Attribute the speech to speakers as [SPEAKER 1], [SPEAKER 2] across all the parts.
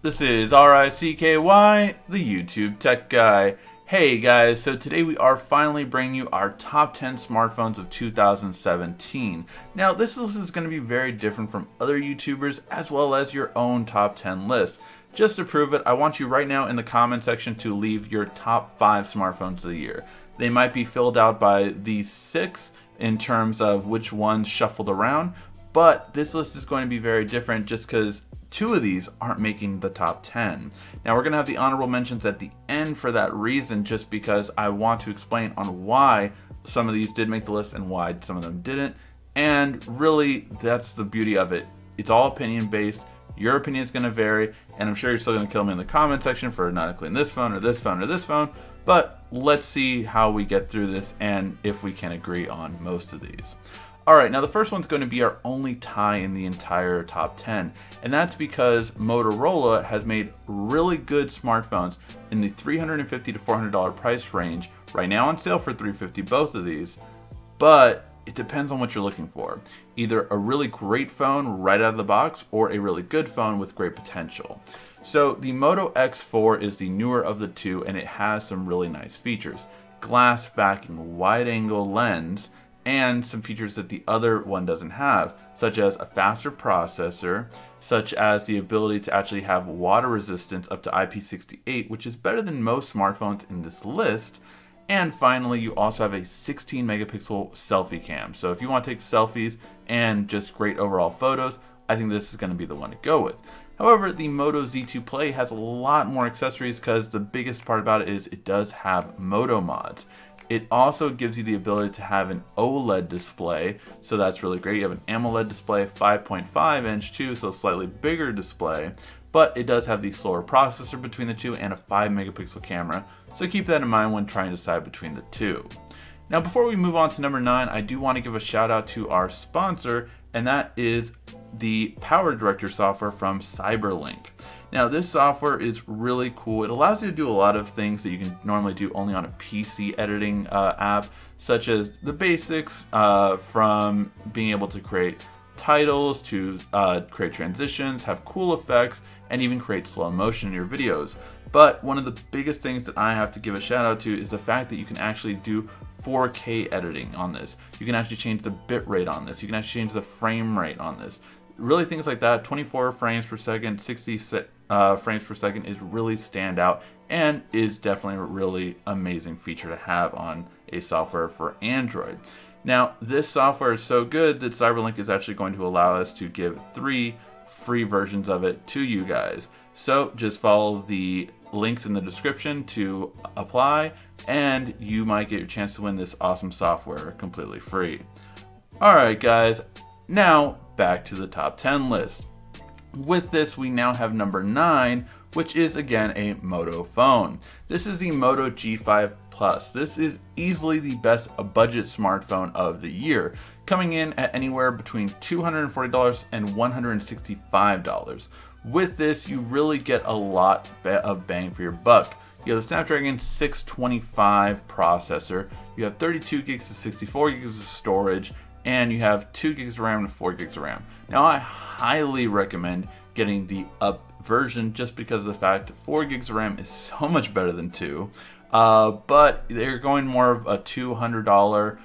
[SPEAKER 1] This is RICKY, the YouTube Tech Guy. Hey guys, so today we are finally bringing you our top 10 smartphones of 2017. Now this list is going to be very different from other YouTubers as well as your own top 10 lists. Just to prove it, I want you right now in the comment section to leave your top 5 smartphones of the year. They might be filled out by these 6 in terms of which ones shuffled around, but this list is going to be very different just because 2 of these aren't making the top 10. Now we're going to have the honorable mentions at the end for that reason, just because I want to explain on why some of these did make the list and why some of them didn't. And really, that's the beauty of it. It's all opinion based. Your opinion is going to vary, and I'm sure you're still going to kill me in the comment section for not including this phone or this phone or this phone, but let's see how we get through this and if we can agree on most of these. Alright, now the first one's going to be our only tie in the entire top 10, and that's because Motorola has made really good smartphones in the $350 to $400 price range, right now on sale for $350 both of these, but it depends on what you're looking for. Either a really great phone right out of the box or a really good phone with great potential. So the Moto X4 is the newer of the two, and it has some really nice features. Glass backing, wide angle lens, and some features that the other one doesn't have, such as a faster processor, such as the ability to actually have water resistance up to IP68, which is better than most smartphones in this list. And finally, you also have a 16 megapixel selfie cam. So if you want to take selfies and just great overall photos, I think this is going to be the one to go with. However, the Moto Z2 Play has a lot more accessories because the biggest part about it is it does have Moto mods. It also gives you the ability to have an OLED display, so that's really great. You have an AMOLED display, 5.5 inch too, so a slightly bigger display, but it does have the slower processor between the two and a 5 megapixel camera, so keep that in mind when trying to decide between the two. Now before we move on to number 9, I do want to give a shout out to our sponsor, and that is the PowerDirector software from Cyberlink. Now this software is really cool. It allows you to do a lot of things that you can normally do only on a PC editing app, such as the basics from being able to create titles to create transitions, have cool effects, and even create slow motion in your videos. But one of the biggest things that I have to give a shout out to is the fact that you can actually do 4K editing on this. You can actually change the bitrate on this. You can actually change the frame rate on this. Really things like that, 24 frames per second, 60 frames per second is really stand out and is definitely a really amazing feature to have on a software for Android. Now this software is so good that Cyberlink is actually going to allow us to give 3 free versions of it to you guys. So just follow the links in the description to apply, and you might get your chance to win this awesome software completely free. Alright guys, now back to the top 10 list. With this, we now have number 9, which is again a Moto phone. This is the Moto G5 Plus. This is easily the best budget smartphone of the year, coming in at anywhere between $240 and $165. With this, you really get a lot of bang for your buck. You have the Snapdragon 625 processor, you have 32 gigs to 64 gigs of storage, and you have 2 gigs of RAM and 4 gigs of RAM. Now I highly recommend getting the up version just because of the fact 4 gigs of RAM is so much better than 2. But they're going more of a $200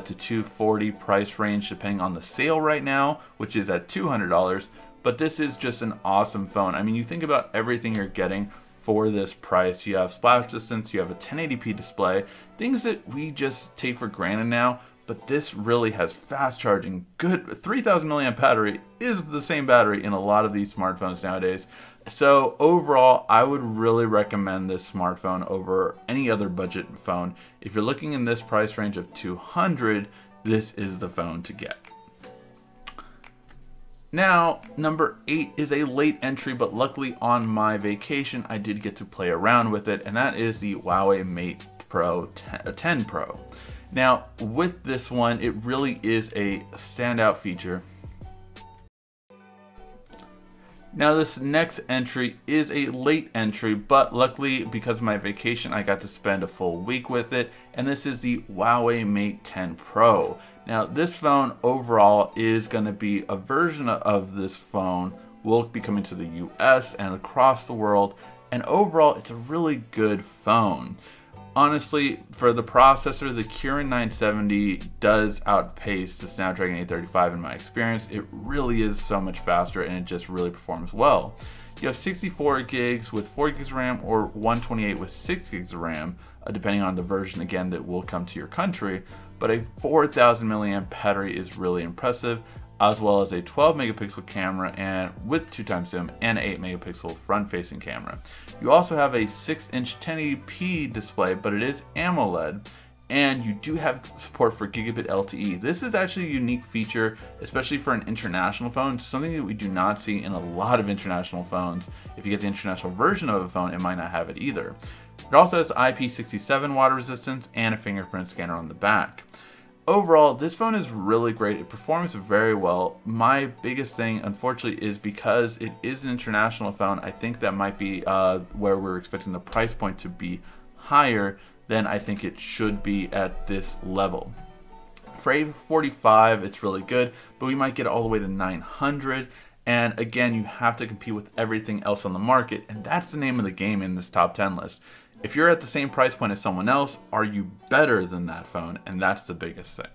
[SPEAKER 1] to $240 price range depending on the sale right now, which is at $200. But this is just an awesome phone. I mean, you think about everything you're getting for this price. You have splash distance, you have a 1080p display, things that we just take for granted now. But this really has fast charging, good 3000 milliamp battery is the same battery in a lot of these smartphones nowadays. So overall, I would really recommend this smartphone over any other budget phone. If you're looking in this price range of $200, this is the phone to get. Now, number 8 is a late entry, but luckily on my vacation, I did get to play around with it, and that is the Huawei Mate 10 Pro. Now, with this one, it really is a standout feature. Now, this next entry is a late entry, but luckily, because of my vacation, I got to spend a full week with it, and this is the Huawei Mate 10 Pro. Now, this phone overall is going to be a version of this phone will be coming to the US and across the world, and overall it's a really good phone. Honestly, for the processor, the Kirin 970 does outpace the Snapdragon 835 in my experience. It really is so much faster and it just really performs well. You have 64 gigs with 4 gigs of RAM or 128 with 6 gigs of RAM, depending on the version again that will come to your country, but a 4,000 milliamp battery is really impressive, as well as a 12 megapixel camera and with 2x zoom and 8 megapixel front facing camera. You also have a 6-inch 1080p display, but it is AMOLED, and you do have support for gigabit LTE. This is actually a unique feature, especially for an international phone, something that we do not see in a lot of international phones. If you get the international version of a phone, it might not have it either. It also has IP67 water resistance and a fingerprint scanner on the back. Overall, this phone is really great. It performs very well. My biggest thing, unfortunately, is because it is an international phone, I think that might be where we're expecting the price point to be higher than I think it should be at this level. For $845, it's really good, but we might get all the way to $900. And again, you have to compete with everything else on the market, and that's the name of the game in this top 10 list. If you're at the same price point as someone else, are you better than that phone? And that's the biggest thing.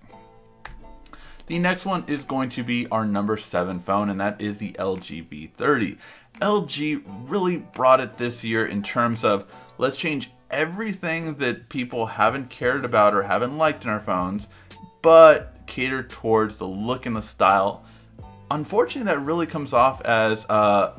[SPEAKER 1] The next one is going to be our number 7 phone, and that is the LG V30. LG really brought it this year in terms of, let's change everything that people haven't cared about or haven't liked in our phones, but cater towards the look and the style. Unfortunately, that really comes off as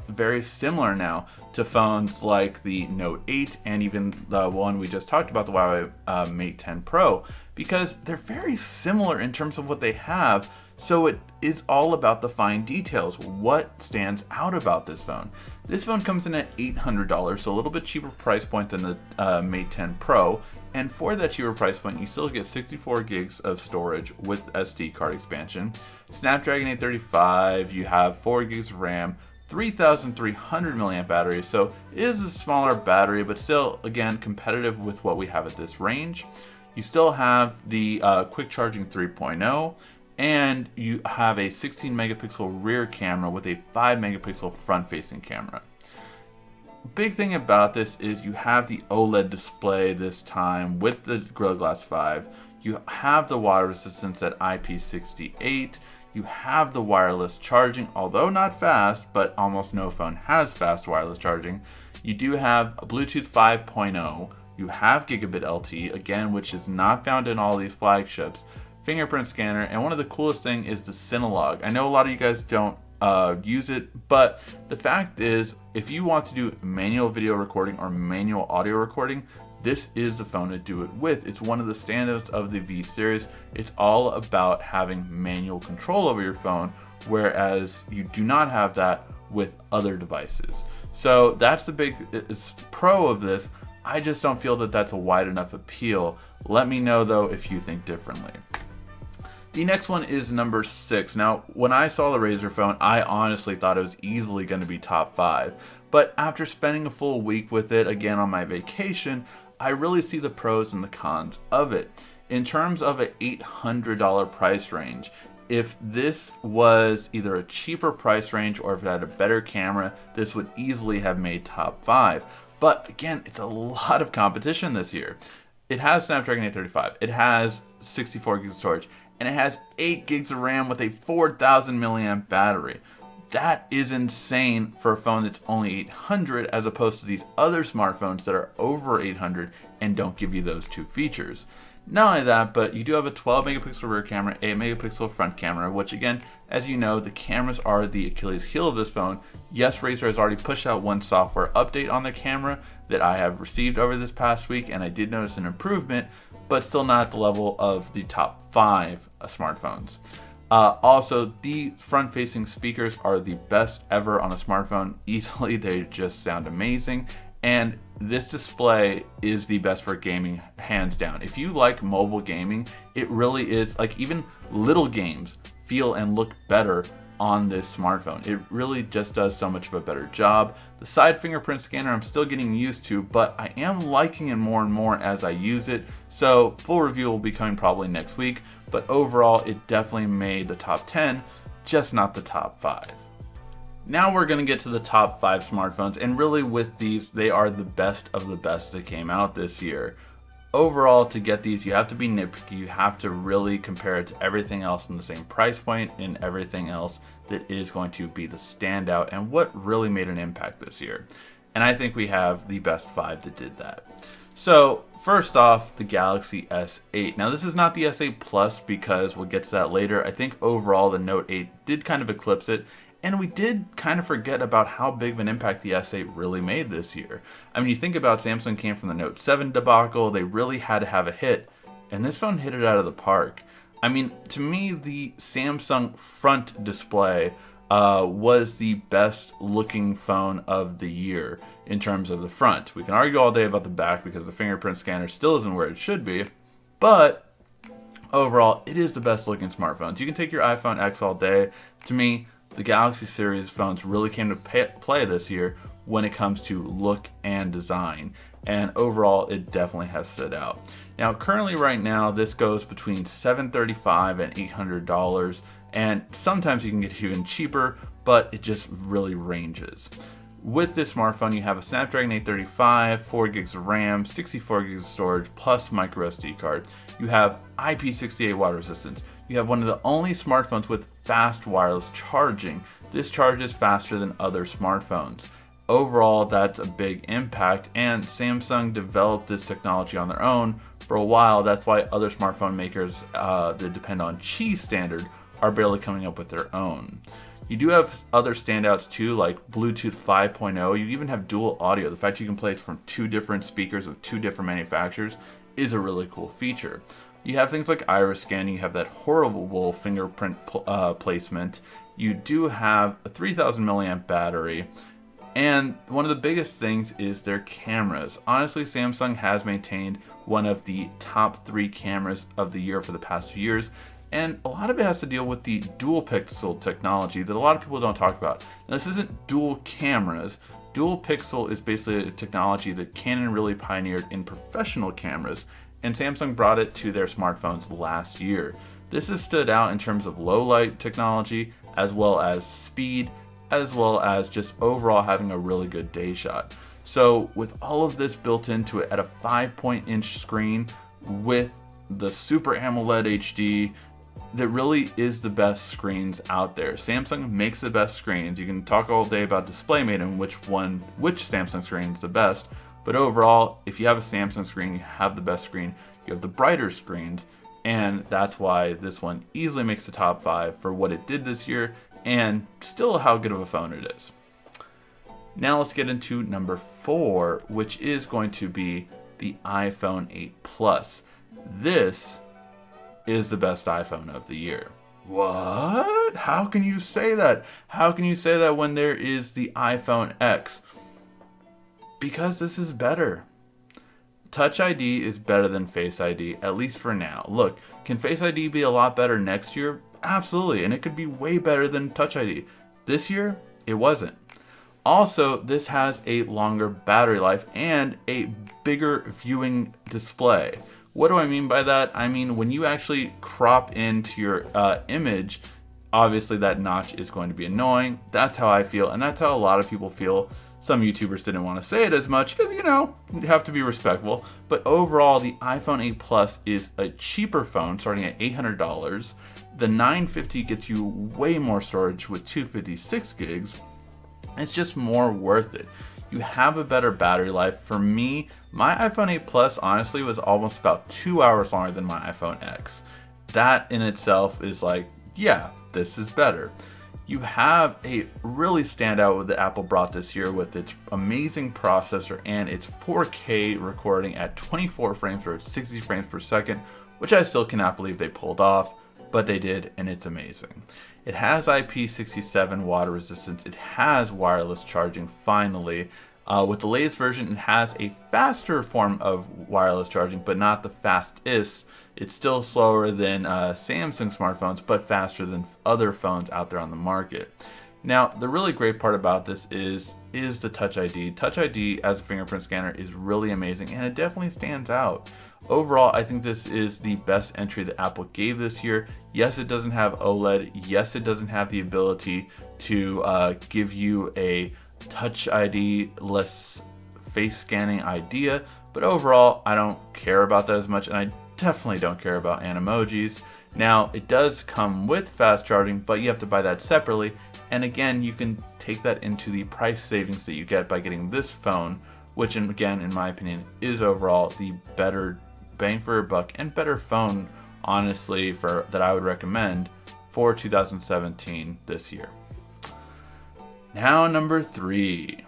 [SPEAKER 1] very similar now to phones like the Note 8 and even the one we just talked about, the Huawei Mate 10 Pro, because they're very similar in terms of what they have. So it is all about the fine details. What stands out about this phone? This phone comes in at $800, so a little bit cheaper price point than the Mate 10 Pro. And for that cheaper price point, you still get 64 gigs of storage with SD card expansion, Snapdragon 835, you have 4 gigs of RAM, 3,300 milliamp battery, so it is a smaller battery, but still, again, competitive with what we have at this range. You still have the quick charging 3.0, and you have a 16 megapixel rear camera with a 5 megapixel front facing camera. Big thing about this is you have the OLED display this time with the Gorilla Glass 5. You have the water resistance at IP68. You have the wireless charging, although not fast, but almost no phone has fast wireless charging. You do have a Bluetooth 5.0. You have gigabit LTE, again, which is not found in all these flagships. Fingerprint scanner, and one of the coolest thing is the Cinelog. I know a lot of you guys don't use it, but the fact is, if you want to do manual video recording or manual audio recording, this is the phone to do it with. It's one of the standouts of the V series. It's all about having manual control over your phone, whereas you do not have that with other devices. So that's the big pro of this. I just don't feel that that's a wide enough appeal. Let me know though if you think differently. The next one is number 6. Now, when I saw the Razer phone, I honestly thought it was easily going to be top 5. But after spending a full week with it, again on my vacation, I really see the pros and the cons of it. In terms of an $800 price range, if this was either a cheaper price range or if it had a better camera, this would easily have made top 5. But again, it's a lot of competition this year. It has Snapdragon 835, it has 64 gigs of storage, and it has 8 gigs of RAM with a 4,000 milliamp battery. That is insane for a phone that's only $800 as opposed to these other smartphones that are over $800 and don't give you those two features. Not only that, but you do have a 12 megapixel rear camera, 8 megapixel front camera, which again, as you know, the cameras are the Achilles heel of this phone. Yes, Razer has already pushed out one software update on the camera that I have received over this past week, and I did notice an improvement, but still not at the level of the top 5 smartphones. Also, the front-facing speakers are the best ever on a smartphone. Easily, they just sound amazing. And this display is the best for gaming, hands down. If you like mobile gaming, it really is, like, even little games feel and look better on this smartphone. It really just does so much of a better job. The side fingerprint scanner I'm still getting used to, but I am liking it more and more as I use it. So full review will be coming probably next week, but overall it definitely made the top 10, just not the top 5. Now we're going to get to the top 5 smartphones, and really with these, they are the best of the best that came out this year. Overall, to get these, you have to be nitpicky. You have to really compare it to everything else in the same price point and everything else that is going to be the standout and what really made an impact this year. And I think we have the best 5 that did that. So first off, the Galaxy S8. Now this is not the S8 Plus because we'll get to that later. I think overall the Note 8 did kind of eclipse it. And we did kind of forget about how big of an impact the S8 really made this year. I mean, you think about Samsung came from the Note 7 debacle, they really had to have a hit, and this phone hit it out of the park. I mean, to me, the Samsung front display was the best looking phone of the year in terms of the front. We can argue all day about the back because the fingerprint scanner still isn't where it should be, but overall, it is the best looking smartphones. You can take your iPhone X all day. To me, the Galaxy series phones really came to play this year when it comes to look and design, and overall it definitely has stood out. Now currently right now this goes between $735 and $800, and sometimes you can get even cheaper, but it just really ranges. With this smartphone, you have a Snapdragon 835, 4 gigs of RAM, 64 gigs of storage, plus micro SD card. You have IP68 water resistance. You have one of the only smartphones with fast wireless charging. This charges faster than other smartphones. Overall, that's a big impact, and Samsung developed this technology on their own for a while. That's why other smartphone makers that depend on Qi standard are barely coming up with their own. You do have other standouts too, like Bluetooth 5.0. You even have dual audio. The fact you can play it from 2 different speakers of 2 different manufacturers is a really cool feature. You have things like iris scanning. You have that horrible fingerprint placement. You do have a 3000 milliamp battery. And one of the biggest things is their cameras. Honestly, Samsung has maintained one of the top 3 cameras of the year for the past few years. And a lot of it has to deal with the dual pixel technology that a lot of people don't talk about. Now, this isn't dual cameras. Dual pixel is basically a technology that Canon really pioneered in professional cameras, and Samsung brought it to their smartphones last year. This has stood out in terms of low light technology, as well as speed, as well as just overall having a really good day shot. So with all of this built into it at a 5-inch screen with the Super AMOLED HD, that really is the best screens out there. Samsung makes the best screens. You can talk all day about DisplayMate and which Samsung screen is the best, but overall, if you have a Samsung screen, you have the best screen. You have the brighter screens, and that's why this one easily makes the top 5 for what it did this year and still how good of a phone it is. Now let's get into number 4, which is going to be the iPhone 8 Plus. This is the best iPhone of the year. What? How can you say that? How can you say that when there is the iPhone X? Because this is better. Touch ID is better than Face ID, at least for now. Look, can Face ID be a lot better next year? Absolutely, and it could be way better than Touch ID. This year, it wasn't. Also, this has a longer battery life and a bigger viewing display. What do I mean by that? I mean, when you actually crop into your image, obviously that notch is going to be annoying. That's how I feel, and that's how a lot of people feel. Some YouTubers didn't want to say it as much because, you know, you have to be respectful. But overall, the iPhone 8 Plus is a cheaper phone starting at $800. The 950 gets you way more storage with 256 gigs. It's just more worth it. You have a better battery life. For me, my iPhone 8 Plus honestly was almost about 2 hours longer than my iPhone X. That in itself is like, yeah, this is better. You have a really standout with the Apple brought this year with its amazing processor and its 4K recording at 24 frames or 60 frames per second, which I still cannot believe they pulled off, but they did, and it's amazing. It has IP67 water resistance. It has wireless charging finally. With the latest version, it has a faster form of wireless charging, but not the fastest. It's still slower than Samsung smartphones, but faster than other phones out there on the market. Now, the really great part about this is the Touch ID. Touch ID as a fingerprint scanner is really amazing, and it definitely stands out. Overall, I think this is the best entry that Apple gave this year. Yes, it doesn't have OLED. Yes, it doesn't have the ability to give you a Touch ID less face scanning idea, but overall I don't care about that as much, and I definitely don't care about animojis. Now it does come with fast charging, but you have to buy that separately, and again you can take that into the price savings that you get by getting this phone, which again in my opinion is overall the better bang for your buck and better phone honestly that I would recommend for 2017 this year. Now number 3,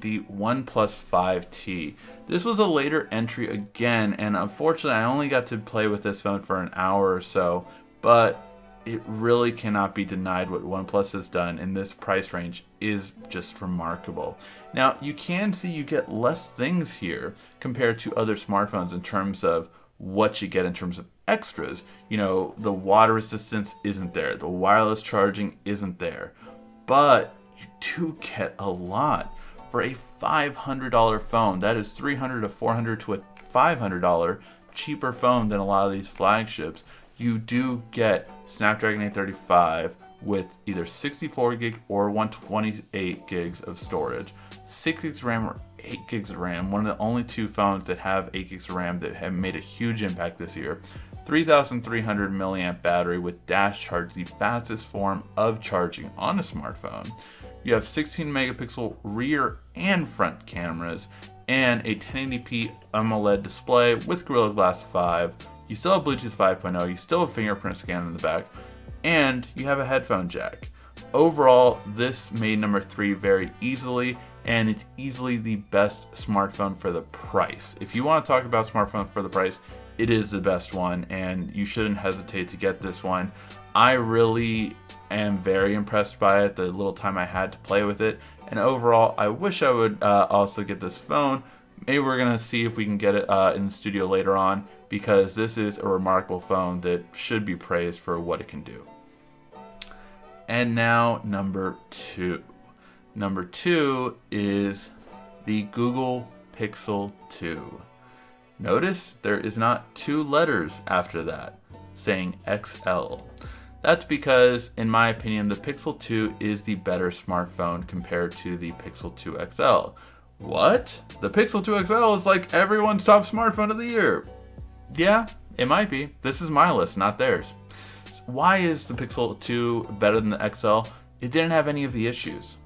[SPEAKER 1] the OnePlus 5T. This was a later entry again, and unfortunately I only got to play with this phone for an hour or so, but it really cannot be denied what OnePlus has done in this price range is just remarkable. Now you can see you get less things here compared to other smartphones in terms of what you get in terms of extras. You know, the water resistance isn't there, the wireless charging isn't there, but you do get a lot. For a $500 phone, that is $300 to $400 to a $500 cheaper phone than a lot of these flagships. You do get Snapdragon 835 with either 64 gig or 128 gigs of storage, 6 gigs of RAM or 8 gigs of RAM, one of the only 2 phones that have 8 gigs of RAM that have made a huge impact this year, 3,300 milliamp battery with dash charge, the fastest form of charging on a smartphone. You have 16 megapixel rear and front cameras, and a 1080p AMOLED display with Gorilla Glass 5. You still have Bluetooth 5.0, you still have fingerprint scan in the back, and you have a headphone jack. Overall, this made number 3 very easily, and it's easily the best smartphone for the price. If you want to talk about smartphone for the price, it is the best one, and you shouldn't hesitate to get this one. I really am very impressed by it, the little time I had to play with it, and overall I wish I would also get this phone. Maybe we're gonna see if we can get it in the studio later on, because this is a remarkable phone that should be praised for what it can do. And now number 2. Number 2 is the Google Pixel 2. Notice there is not 2 letters after that saying XL. That's because, in my opinion, the Pixel 2 is the better smartphone compared to the Pixel 2 XL. What? The Pixel 2 XL is like everyone's top smartphone of the year. Yeah, it might be. This is my list, not theirs. Why is the Pixel 2 better than the XL? It didn't have any of the issues.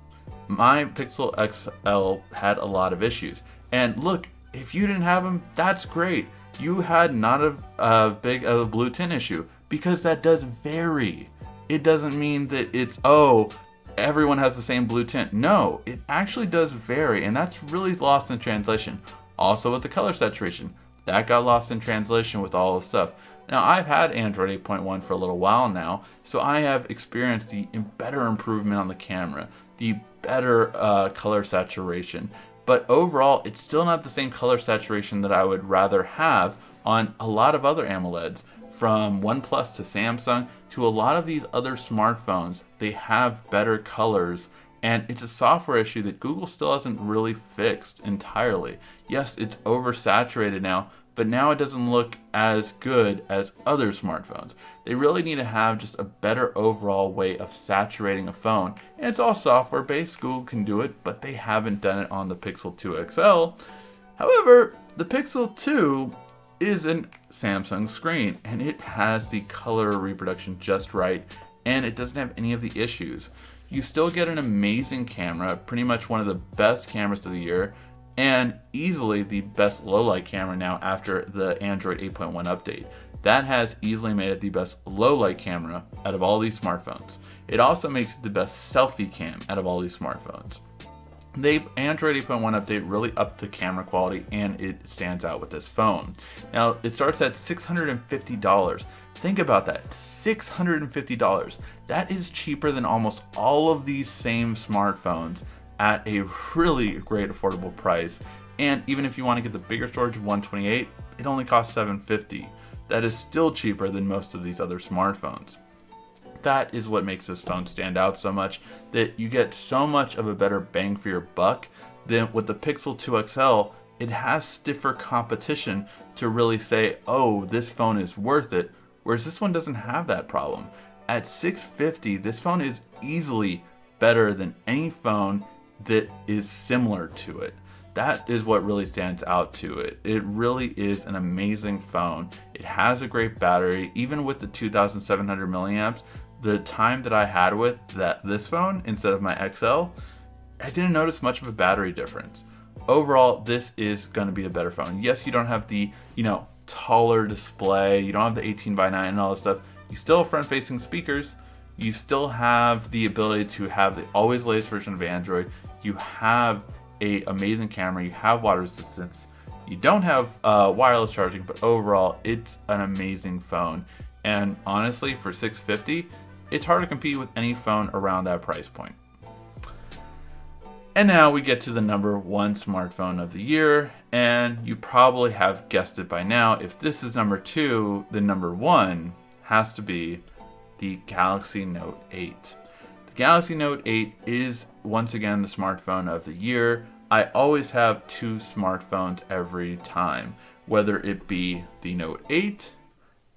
[SPEAKER 1] My Pixel XL had a lot of issues. And look, if you didn't have them, that's great. You had not a big of a blue tint issue, because that does vary. It doesn't mean that it's, oh, everyone has the same blue tint. No, it actually does vary, and that's really lost in translation. Also with the color saturation, that got lost in translation with all the stuff. Now, I've had Android 8.1 for a little while now, so I have experienced the better improvement on the camera, the better color saturation, but overall, it's still not the same color saturation that I would rather have on a lot of other AMOLEDs. From OnePlus to Samsung to a lot of these other smartphones, they have better colors, and it's a software issue that Google still hasn't really fixed entirely. Yes, it's oversaturated now, but now it doesn't look as good as other smartphones. They really need to have just a better overall way of saturating a phone, and it's all software based. Google can do it, but they haven't done it on the Pixel 2 XL. However, the Pixel 2 is a Samsung screen, and it has the color reproduction just right, and it doesn't have any of the issues. You still get an amazing camera, pretty much one of the best cameras of the year, and easily the best low light camera now after the Android 8.1 update. That has easily made it the best low light camera out of all these smartphones. It also makes it the best selfie cam out of all these smartphones. The Android 8.1 update really upped the camera quality, and it stands out with this phone. Now, it starts at $650. Think about that, $650. That is cheaper than almost all of these same smartphones at a really great affordable price. And even if you want to get the bigger storage of 128, it only costs $750. That is still cheaper than most of these other smartphones. That is what makes this phone stand out so much, that you get so much of a better bang for your buck than with the Pixel 2 XL. It has stiffer competition to really say, oh, this phone is worth it, whereas this one doesn't have that problem. at $650, this phone is easily better than any phone that is similar to it. That is what really stands out to it. It really is an amazing phone. It has a great battery. Even with the 2,700 milliamps, the time that I had with this phone instead of my XL, I didn't notice much of a battery difference. Overall, this is going to be a better phone. Yes, you don't have the, taller display. You don't have the 18:9 and all this stuff. You still have front-facing speakers. You still have the ability to have the always latest version of Android. You have an amazing camera. You have water resistance. You don't have wireless charging, but overall, it's an amazing phone. And honestly, for $650, it's hard to compete with any phone around that price point. And now we get to the #1 smartphone of the year, and you probably have guessed it by now. If this is #2, the #1 has to be the Galaxy Note 8. The Galaxy Note 8 is once again the smartphone of the year. I always have two smartphones every time, whether it be the Note 8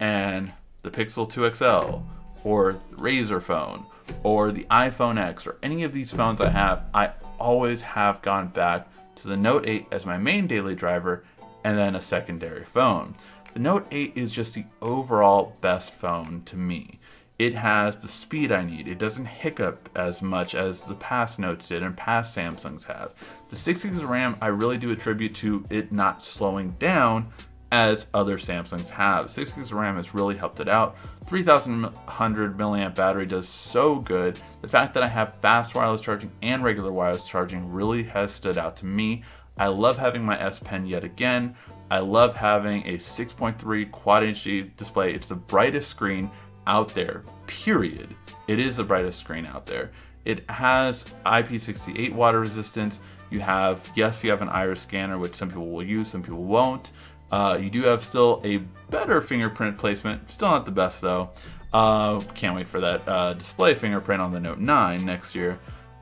[SPEAKER 1] and the Pixel 2 XL, or the Razer Phone, or the iPhone X, or any of these phones I always have gone back to the Note 8 as my main daily driver, and then a secondary phone. The Note 8 is just the overall best phone to me. It has the speed I need. It doesn't hiccup as much as the past Notes did and past Samsungs have. The 6 gigs of RAM I really do attribute to it not slowing down as other Samsungs have. 6 gigs of RAM has really helped it out. 3,100 milliamp battery does so good. The fact that I have fast wireless charging and regular wireless charging really has stood out to me. I love having my S Pen yet again. I love having a 6.3 Quad HD display. It's the brightest screen out there, period. It is the brightest screen out there. It has IP68 water resistance. You have an iris scanner, which some people will use, some people won't. You do have still a better fingerprint placement. Still not the best though. Can't wait for that display fingerprint on the Note 9 next year.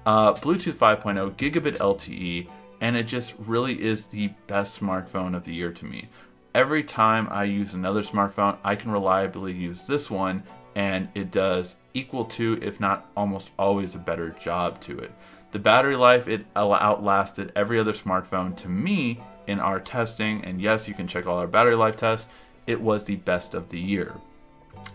[SPEAKER 1] Bluetooth 5.0, gigabit LTE, and it just really is the best smartphone of the year to me. Every time I use another smartphone, I can reliably use this one, and it does equal to, if not almost always, a better job to it. The battery life, it outlasted every other smartphone to me in our testing, and yes, you can check all our battery life tests. It was the best of the year.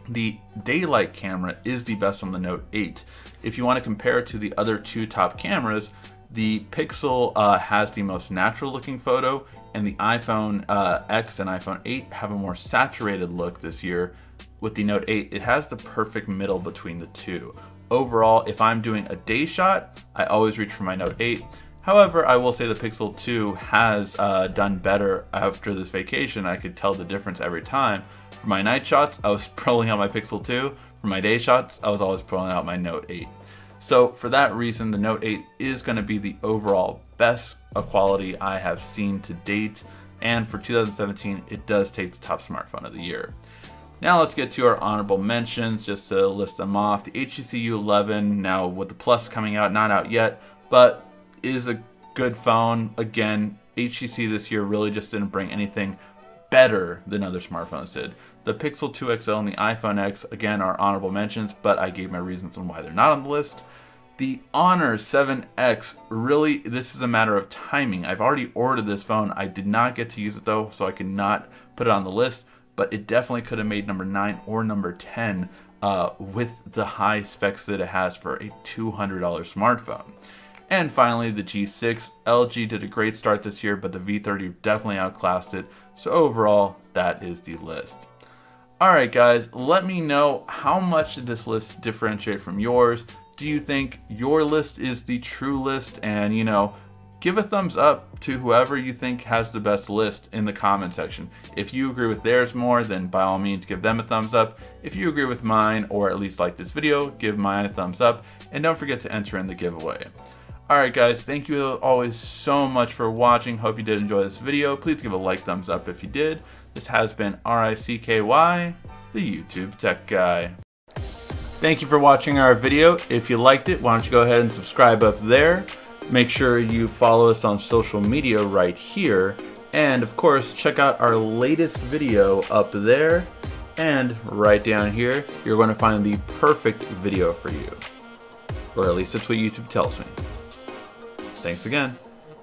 [SPEAKER 1] The daylight camera is the best on the Note 8. If you want to compare it to the other two top cameras, the Pixel has the most natural looking photo, and the iPhone X and iPhone 8 have a more saturated look this year. With the Note 8, it has the perfect middle between the two. Overall, if I'm doing a day shot, I always reach for my Note 8. However, I will say the Pixel 2 has done better after this vacation. I could tell the difference every time. For my night shots, I was pulling out my Pixel 2. For my day shots, I was always pulling out my Note 8. So for that reason, the Note 8 is going to be the overall best quality I have seen to date. And for 2017, it does take the top smartphone of the year. Now let's get to our honorable mentions, just to list them off. The HTC U11, now with the Plus coming out, not out yet, but is a good phone. Again, HTC this year really just didn't bring anything better than other smartphones did. The Pixel 2 XL and the iPhone X, again, are honorable mentions, but I gave my reasons on why they're not on the list. The Honor 7X, really, this is a matter of timing. I've already ordered this phone. I did not get to use it though, so I could not put it on the list, but it definitely could have made number 9 or number 10 with the high specs that it has for a $200 smartphone. And finally, the G6. LG did a great start this year, but the V30 definitely outclassed it. So overall, that is the list. Alright guys, let me know how much did this list differentiate from yours. Do you think your list is the true list? And give a thumbs up to whoever you think has the best list in the comment section. If you agree with theirs more, then by all means give them a thumbs up. If you agree with mine, or at least like this video, give mine a thumbs up. And don't forget to enter in the giveaway. Alright guys, thank you always so much for watching. Hope you did enjoy this video. Please give a like, thumbs up if you did. This has been RICKY, the YouTube Tech Guy. Thank you for watching our video. If you liked it, why don't you go ahead and subscribe up there. Make sure you follow us on social media right here. And of course, check out our latest video up there. And right down here, you're going to find the perfect video for you. Or at least that's what YouTube tells me. Thanks again.